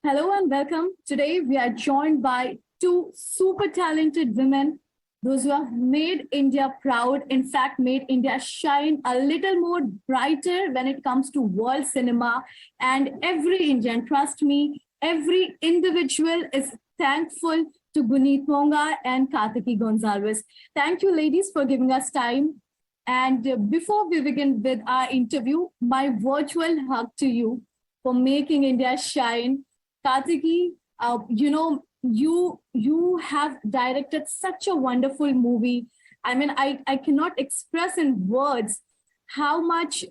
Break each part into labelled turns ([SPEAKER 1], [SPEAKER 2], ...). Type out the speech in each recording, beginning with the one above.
[SPEAKER 1] Hello and welcome. Today we are joined by two super talented women, those who have made India proud, in fact, made India shine a little more brighter when it comes to world cinema. And every Indian, trust me, every individual is thankful to Guneet Monga and Kartiki Gonsalves. Thank you, ladies, for giving us time. And before we begin with our interview, my virtual hug to you for making India shine. Kartiki, you have directed such a wonderful movie. I mean, I cannot express in words how much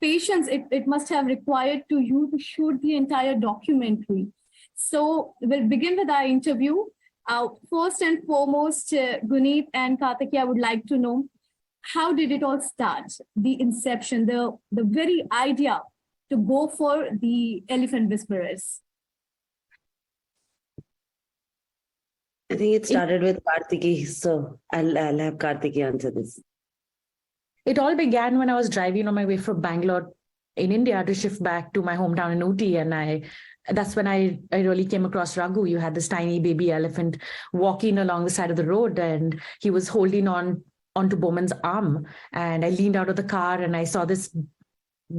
[SPEAKER 1] patience it must have required to you to shoot the entire documentary. So we'll begin with our interview. First and foremost, Guneet and Kartiki, I would like to know, how did it all start? The inception, the very idea to go for the Elephant Whisperers.
[SPEAKER 2] I think it started with Kartiki, so I'll have Kartiki answer this.
[SPEAKER 3] It all began when I was driving on my way from Bangalore in India to shift back to my hometown in Ooty, and that's when I really came across Raghu. You had this tiny baby elephant walking along the side of the road, and he was holding onto Bowman's arm. And I leaned out of the car and I saw this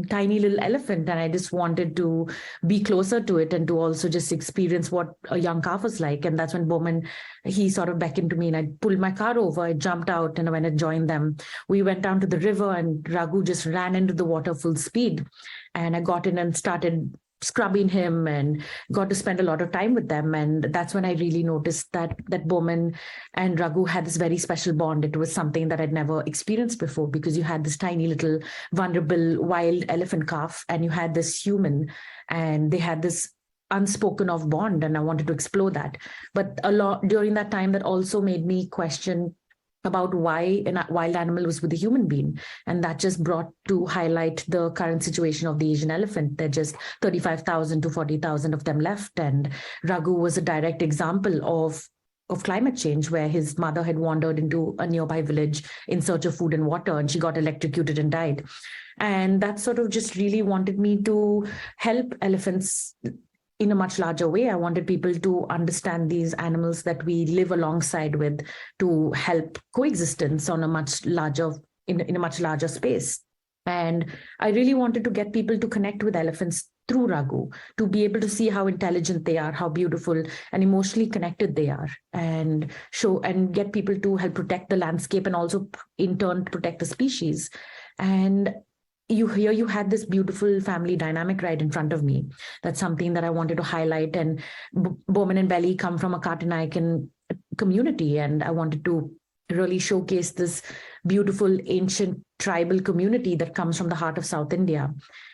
[SPEAKER 3] tiny little elephant, and I just wanted to be closer to it and to also just experience what a young calf was like. And that's when Bowman, he sort of beckoned to me, and I pulled my car over, I jumped out, and I went and joined them. We went down to the river and Raghu just ran into the water full speed, and I got in and started scrubbing him and got to spend a lot of time with them. And that's when I really noticed that Bowman and Raghu had this very special bond. It was something that I'd never experienced before, because you had this tiny little vulnerable wild elephant calf and you had this human, and they had this unspoken of bond, and I wanted to explore that. But a lot during that time, that also made me question about why a wild animal was with a human being. And that just brought to highlight the current situation of the Asian elephant. There are just 35,000 to 40,000 of them left. And Raghu was a direct example of climate change, where his mother had wandered into a nearby village in search of food and water, and she got electrocuted and died. And that sort of just really wanted me to help elephants in a much larger way. I wanted people to understand these animals that we live alongside with, to help coexistence on a much larger, in a much larger space. And I really wanted to get people to connect with elephants through Raghu, to be able to see how intelligent they are, how beautiful and emotionally connected they are, and show and get people to help protect the landscape and also in turn protect the species. And you had this beautiful family dynamic right in front of me. That's something that I wanted to highlight. And Bowman and Belly come from a Kartinakan community, and I wanted to really showcase this beautiful ancient tribal community that comes from the heart of South India.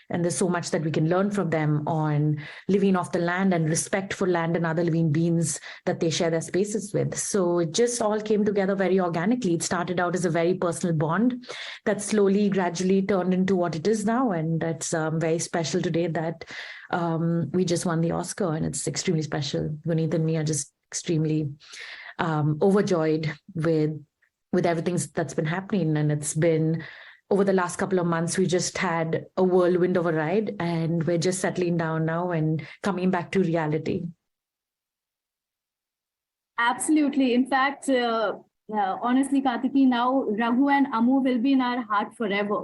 [SPEAKER 3] And there's so much that we can learn from them on living off the land and respect for land and other living beings that they share their spaces with. So it just all came together very organically. It started out as a very personal bond that slowly, gradually turned into what it is now. And that's very special today that we just won the Oscar, and it's extremely special. Guneet and me are just extremely overjoyed with everything that's been happening. And it's been, over the last couple of months, we just had a whirlwind of a ride, and we're just settling down now and coming back to reality.
[SPEAKER 1] Absolutely. In fact, honestly, Kartiki, now Raghu and Amu will be in our heart forever.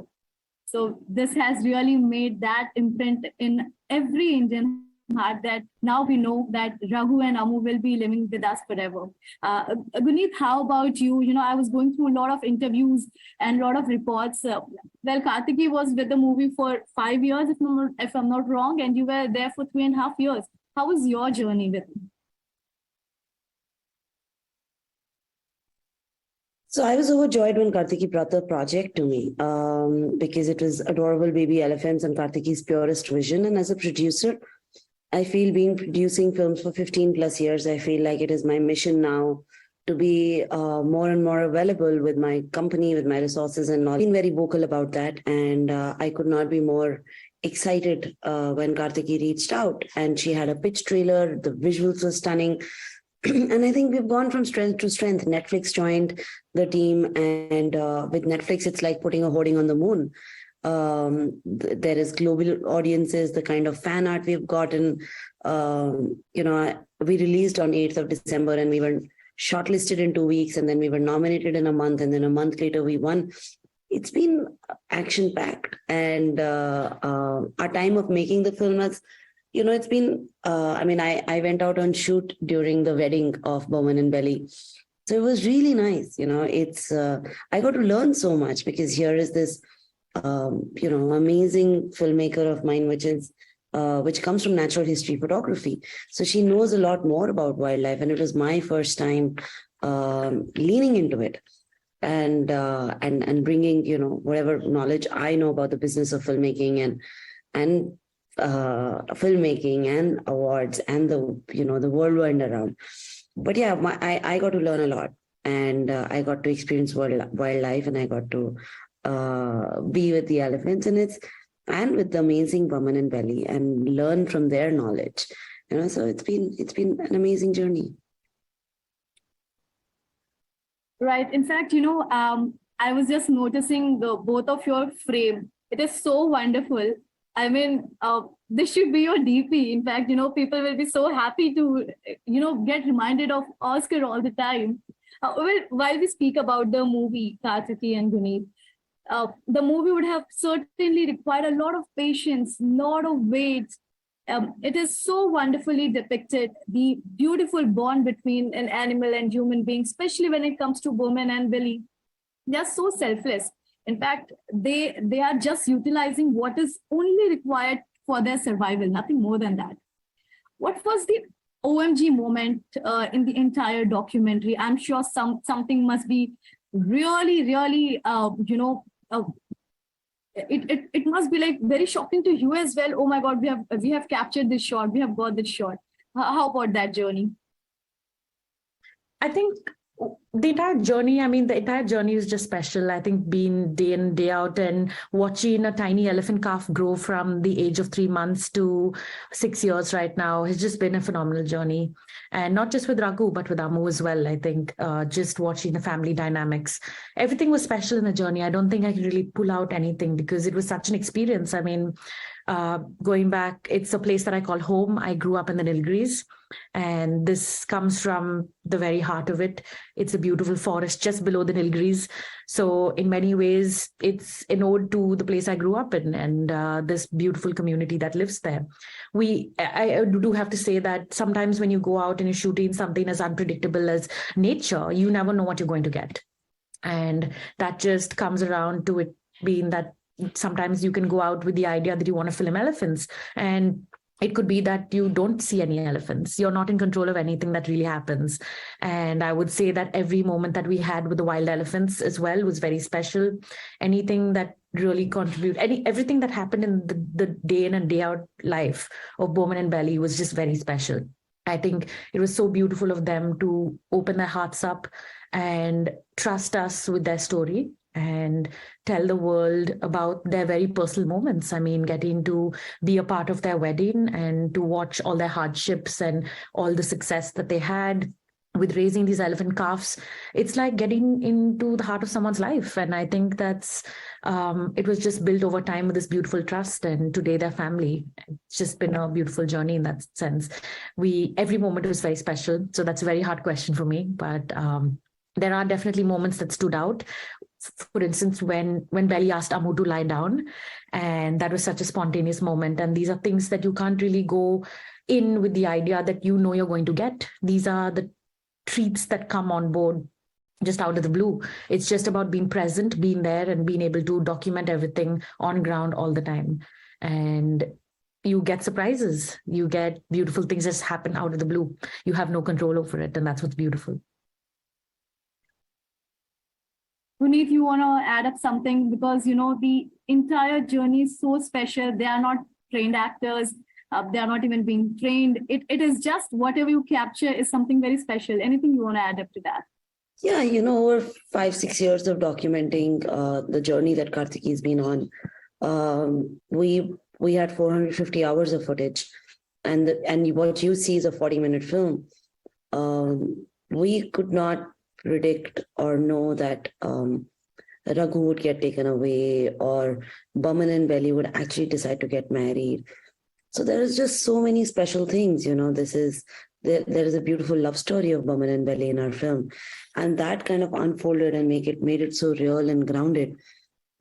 [SPEAKER 1] So this has really made that imprint in every Indian heart, that now we know that Raghu and Amu will be living with us forever. Guneet, how about you? You know, I was going through a lot of interviews and a lot of reports. Well, Kartiki was with the movie for 5 years, if I'm not wrong, and you were there for 3.5 years. How was your journey with him?
[SPEAKER 2] So I was overjoyed when Kartiki brought the project to me, because it was adorable baby elephants and Kartiki's purest vision. And as a producer, I feel, being producing films for 15 plus years, I feel like it is my mission now to be more and more available with my company, with my resources and knowledge. I've been very vocal about that. And I could not be more excited when Kartiki reached out, and she had a pitch trailer. The visuals were stunning. And I think we've gone from strength to strength. Netflix joined the team, and with Netflix, it's like putting a hoarding on the moon. There is global audiences, the kind of fan art we've gotten. We released on 8th of December and we were shortlisted in 2 weeks, and then we were nominated in a month, and then a month later we won. It's been action packed, and our time of making the film has, it's been, I went out on shoot during the wedding of Bowman and Belly. So it was really nice. I got to learn so much, because here is this, amazing filmmaker of mine, which comes from natural history photography. So she knows a lot more about wildlife, and it was my first time leaning into it and bringing, whatever knowledge I know about the business of filmmaking and filmmaking and awards and the whirlwind around. But yeah, I got to learn a lot, and I got to experience wildlife, and I got to be with the elephants, and with the amazing Bowman and Belly, and learn from their knowledge. So it's been an amazing journey.
[SPEAKER 1] Right. In fact, I was just noticing both of your frame. It is so wonderful. I mean, this should be your DP. In fact, people will be so happy to, get reminded of Oscar all the time. While we speak about the movie, Kartiki and Guneet, the movie would have certainly required a lot of patience, lot of wait. It is so wonderfully depicted, the beautiful bond between an animal and human being, especially when it comes to Bowman and Billy. They are so selfless. In fact, they are just utilizing what is only required for their survival, nothing more than that. What was the OMG moment in the entire documentary? I'm sure something must be really, really, it must be like very shocking to you as well. Oh my God, we have captured this shot. We have got this shot. How about that journey?
[SPEAKER 3] I think the entire journey is just special. I think being day in, day out and watching a tiny elephant calf grow from the age of 3 months to 6 years right now has just been a phenomenal journey. And not just with Raghu, but with Amu as well. I think just watching the family dynamics, everything was special in the journey. I don't think I can really pull out anything, because it was such an experience. I mean, going back, it's a place that I call home. I grew up in the Nilgiris, and this comes from the very heart of it. It's a beautiful forest just below the Nilgiris. So in many ways, it's an ode to the place I grew up in, and this beautiful community that lives there. I do have to say that sometimes when you go out and you're shooting something as unpredictable as nature, you never know what you're going to get. And that just comes around to it being that sometimes you can go out with the idea that you want to film elephants, and it could be that you don't see any elephants. You're not in control of anything that really happens. And I would say that every moment that we had with the wild elephants as well was very special. Anything that really contributed, everything that happened in the day in and day out life of Bowman and Belly was just very special. I think it was so beautiful of them to open their hearts up and trust us with their story and tell the world about their very personal moments. I mean, getting to be a part of their wedding and to watch all their hardships and all the success that they had with raising these elephant calves. It's like getting into the heart of someone's life. And I think that's, it was just built over time with this beautiful trust, and today their family. It's just been a beautiful journey in that sense. Every moment was very special. So that's a very hard question for me, but there are definitely moments that stood out. For instance, when Belly asked Amu to lie down, and that was such a spontaneous moment. And these are things that you can't really go in with the idea that you're going to get. These are the treats that come on board just out of the blue. It's just about being present, being there, and being able to document everything on ground all the time. And you get surprises. You get beautiful things just happen out of the blue. You have no control over it, and that's what's beautiful.
[SPEAKER 1] Guneet, you want to add up something? Because, the entire journey is so special. They are not trained actors. They are not even being trained. It is just whatever you capture is something very special. Anything you want to add up to that?
[SPEAKER 2] Yeah, over 5-6 years of documenting the journey that Kartiki has been on, we had 450 hours of footage. And what you see is a 40-minute film. We could not predict or know that Raghu would get taken away, or Baman and Belly would actually decide to get married. So there is just so many special things, there is a beautiful love story of Baman and Belly in our film. And that kind of unfolded and made it so real and grounded.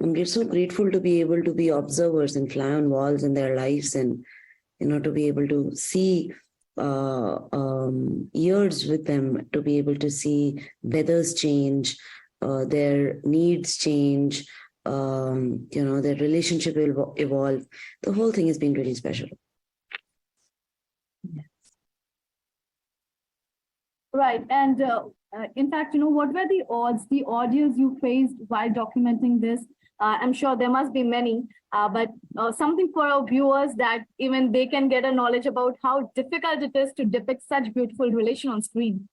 [SPEAKER 2] And we're so grateful to be able to be observers and fly on walls in their lives, and to be able to see years with them, to be able to see weathers change, their needs change, their relationship will evolve. The whole thing has been really special.
[SPEAKER 1] Right. And in fact, what were the odds, the audience you faced while documenting this? I'm sure there must be many, but something for our viewers that even they can get a knowledge about how difficult it is to depict such beautiful relation on screen.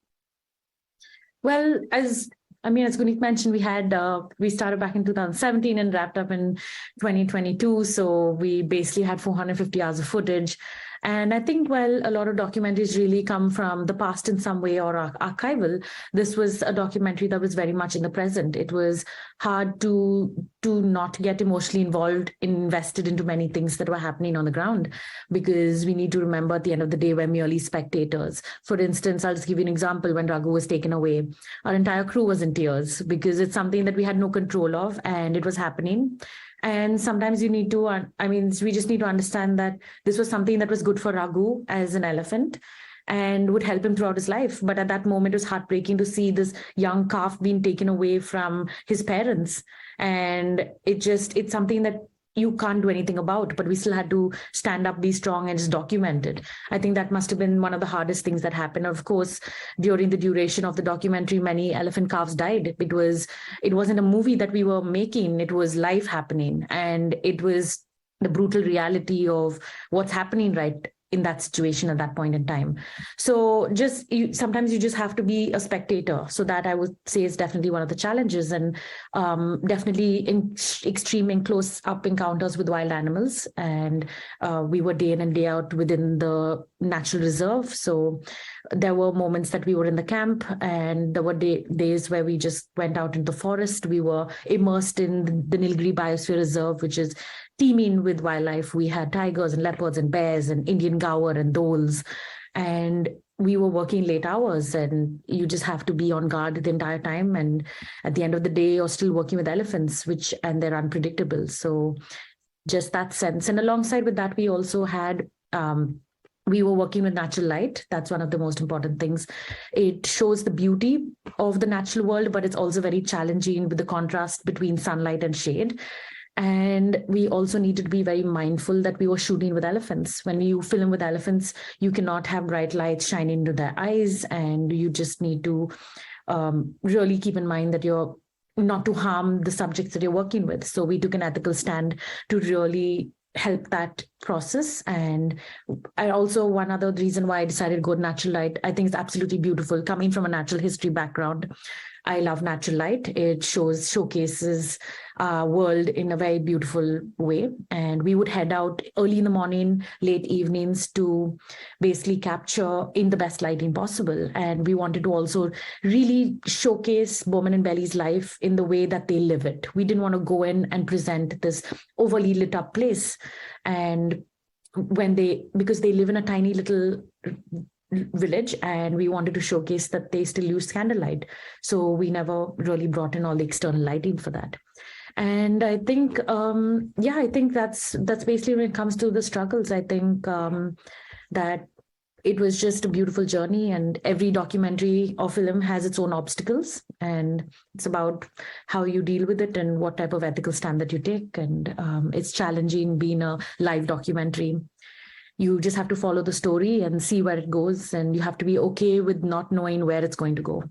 [SPEAKER 3] Well, as Guneet mentioned, we started back in 2017 and wrapped up in 2022. So we basically had 450 hours of footage. And I think, a lot of documentaries really come from the past in some way or archival. This was a documentary that was very much in the present. It was hard to not get emotionally invested into many things that were happening on the ground, because we need to remember at the end of the day, we're merely spectators. For instance, I'll just give you an example. When Raghu was taken away, our entire crew was in tears because it's something that we had no control of and it was happening. And sometimes we just need to understand that this was something that was good for Raghu as an elephant and would help him throughout his life. But at that moment, it was heartbreaking to see this young calf being taken away from his parents. And it's something that you can't do anything about, but we still had to stand up, be strong, and just document it. I think that must have been one of the hardest things that happened. Of course, during the duration of the documentary, many elephant calves died. It wasn't a movie that we were making. It was life happening. And it was the brutal reality of what's happening right in that situation at that point in time. So sometimes you just have to be a spectator. So that I would say is definitely one of the challenges, and definitely in extreme and close up encounters with wild animals. And we were day in and day out within the natural reserve. So there were moments that we were in the camp, and there were days where we just went out into the forest. We were immersed in the Nilgiri Biosphere Reserve, which is teeming with wildlife. We had tigers and leopards and bears and Indian gaur and dholes. And we were working late hours, and you just have to be on guard the entire time. And at the end of the day, you're still working with elephants, and they're unpredictable. So just that sense. And alongside with that, we also had we were working with natural light. That's one of the most important things. It shows the beauty of the natural world, but it's also very challenging with the contrast between sunlight and shade. And we also needed to be very mindful that we were shooting with elephants. When you film with elephants, you cannot have bright lights shining into their eyes, and you just need to really keep in mind that you're not to harm the subjects that you're working with. So we took an ethical stand to really help that process. And one other reason why I decided to go to natural light, I think it's absolutely beautiful. Coming from a natural history background, I love natural light. It showcases world in a very beautiful way. And we would head out early in the morning, late evenings to basically capture in the best lighting possible. And we wanted to also really showcase Bowman and Belly's life in the way that they live it. We didn't want to go in and present this overly lit up place. And because they live in a tiny little village, and we wanted to showcase that they still use candlelight. So we never really brought in all the external lighting for that. And I think, I think that's basically when it comes to the struggles. I think that it was just a beautiful journey, and every documentary or film has its own obstacles, and it's about how you deal with it and what type of ethical stand that you take. And it's challenging being a live documentary. You just have to follow the story and see where it goes, and you have to be okay with not knowing where it's going to go.